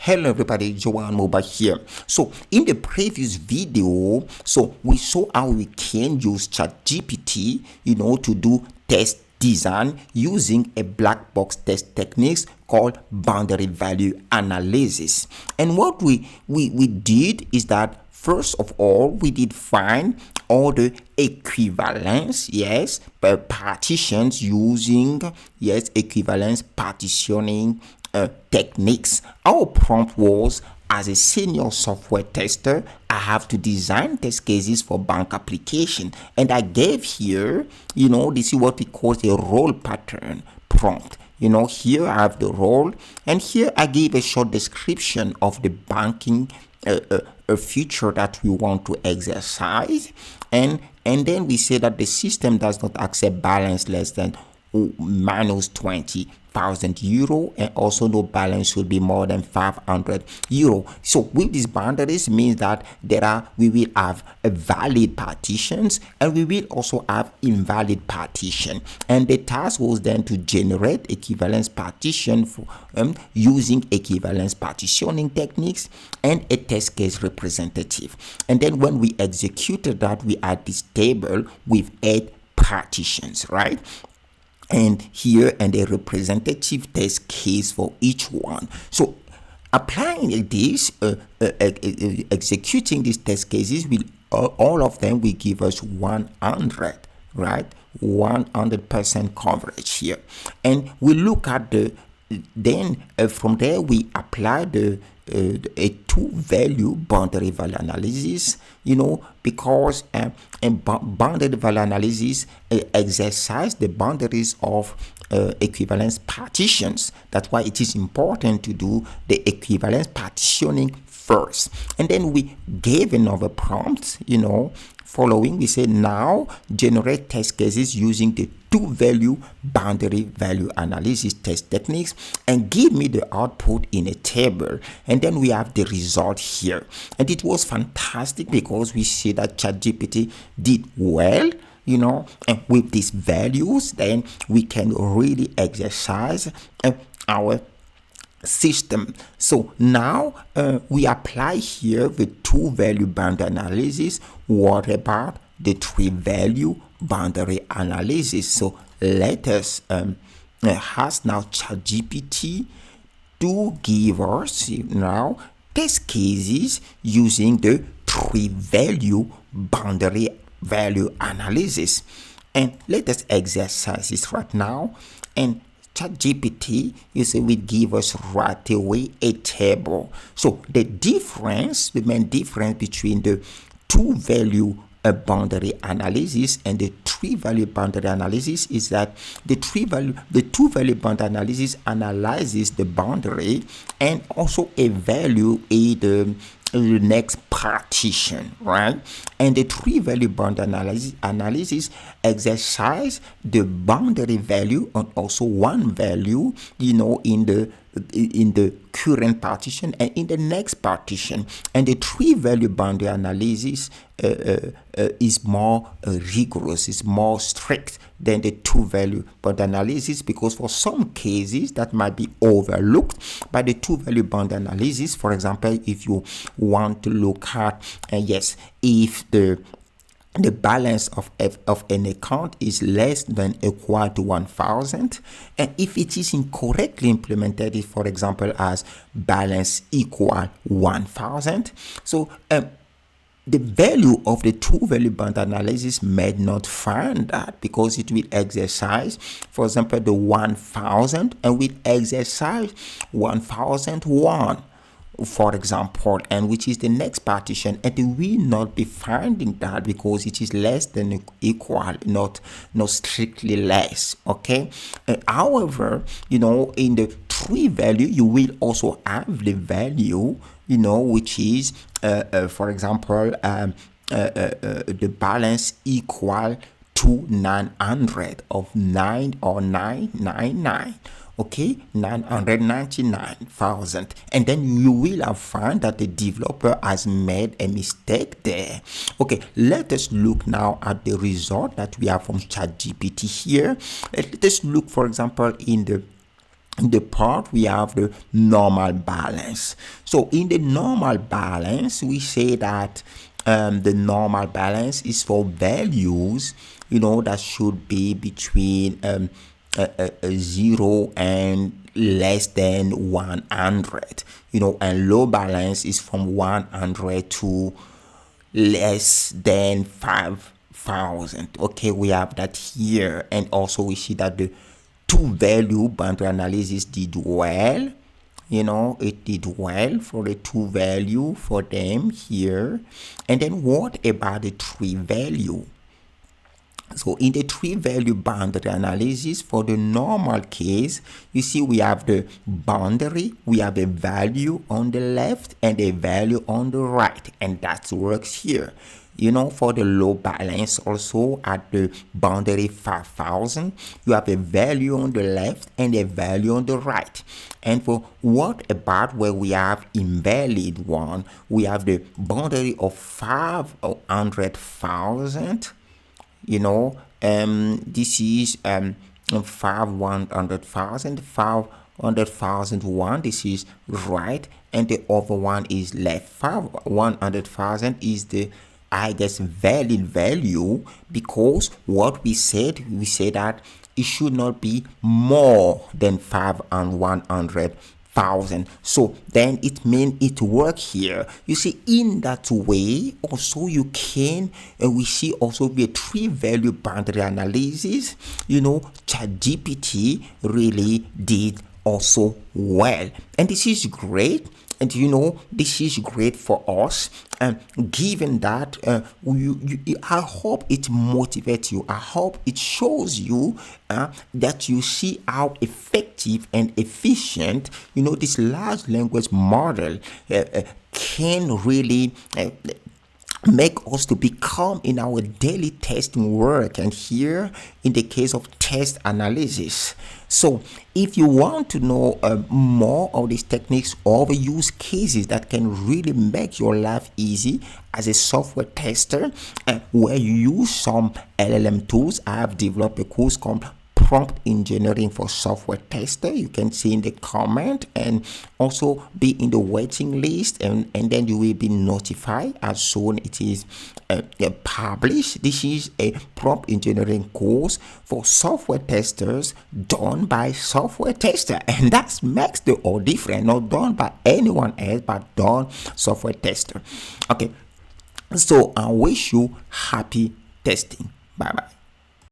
Hello everybody, Joanne Mobile here. So in the previous video, we saw how we can use ChatGPT, to do test design using a black box test techniques called boundary value analysis. And what we did is that first of all, we did find all the equivalence, partitions using, equivalence partitioning techniques. Our prompt was, as a senior software tester, I have to design test cases for bank application. And I gave here, this is what we call a role pattern prompt. Here I have the role, and here I gave a short description of the banking a feature that we want to exercise, and then we say that the system does not accept balance less than minus 20,000 euro, and also no balance should be more than 500 euro. So with these boundaries means that we will have valid partitions and we will also have invalid partition, and the task was then to generate equivalence partition for using equivalence partitioning techniques and a test case representative. And then when we executed that, we had this table with 8 partitions, right? And here and a representative test case for each one. So applying this, executing these test cases, all of them will give us 100, right? 100% coverage here. And we look at from there we apply a two-value boundary value analysis, because boundary value analysis exercise the boundaries of equivalence partitions. That's why it is important to do the equivalence partitioning first. And then we gave another prompt, following, we say now generate test cases using the two-value boundary value analysis test techniques and give me the output in a table. And then we have the result here. And it was fantastic because we see that ChatGPT did well, and with these values, then we can really exercise our system. So now we apply here the two-value boundary analysis. What about the three-value boundary analysis? So let us ask now ChatGPT to give us now test cases using the three-value boundary value analysis. And let us exercise this right now. And ChatGPT, will give us right away a table. So the main difference between the two-value boundary analysis and the three-value boundary analysis is that the two-value boundary analysis analyzes the boundary and also evaluate the next partition, right? And the three-value boundary analysis exercise the boundary value and also one value, in the current partition and in the next partition. And the three-value boundary analysis is more rigorous, is more strict than the two-value boundary analysis, because for some cases that might be overlooked by the two-value boundary analysis. For example, if you want to look at if the balance of an account is less than equal to 1,000, and if it is incorrectly implemented, for example, as balance equal 1,000, so the value of the two-value boundary analysis may not find that, because it will exercise, for example, the 1,000 and will exercise 1,001. For example, and which is the next partition, and it will not be finding that because it is less than equal, not strictly less. Okay. However, in the three value, you will also have the value, which is, for example, the balance equal to 900 of 9 or 999. Okay, 999,000, and then you will have found that the developer has made a mistake there. Okay, let us look now at the result that we have from ChatGPT here. Let us look, for example, in the in the part we have the normal balance. So in the normal balance, we say that the normal balance is for values, that should be between 0 and less than 100, and low balance is from 100 to less than 5,000. Okay, we have that here. And also we see that the two value boundary analysis did well. It did well for the two value for them here. And then what about the three value? So in the three value boundary analysis, for the normal case, you see we have the boundary, we have a value on the left and a value on the right, and that works here. For the low balance also at the boundary 5,000, you have a value on the left and a value on the right. And for what about where we have invalid one, we have the boundary of 500,000. This is 500,000 this is right, and the other one is left. 100,000 is the valid value, because what we said that it should not be more than 500,000. So then it means it work here. You see, in that way also you can, we see also with three value boundary analysis, ChatGPT really did also well, and this is great. And this is great for us, and given that I hope it motivates you. I hope it shows you that you see how effective and efficient this large language model can really make us to become in our daily testing work, and here in the case of test analysis. So if you want to know more of these techniques or the use cases that can really make your life easy as a software tester, where you use some LLM tools, I have developed a course called Prompt Engineering for Software Tester. You can see in the comment, and also be in the waiting list, and then you will be notified as soon it is published. This is a prompt engineering course for software testers done by software tester, and that makes the all different, not done by anyone else but done software tester. Okay, so I wish you happy testing. Bye bye.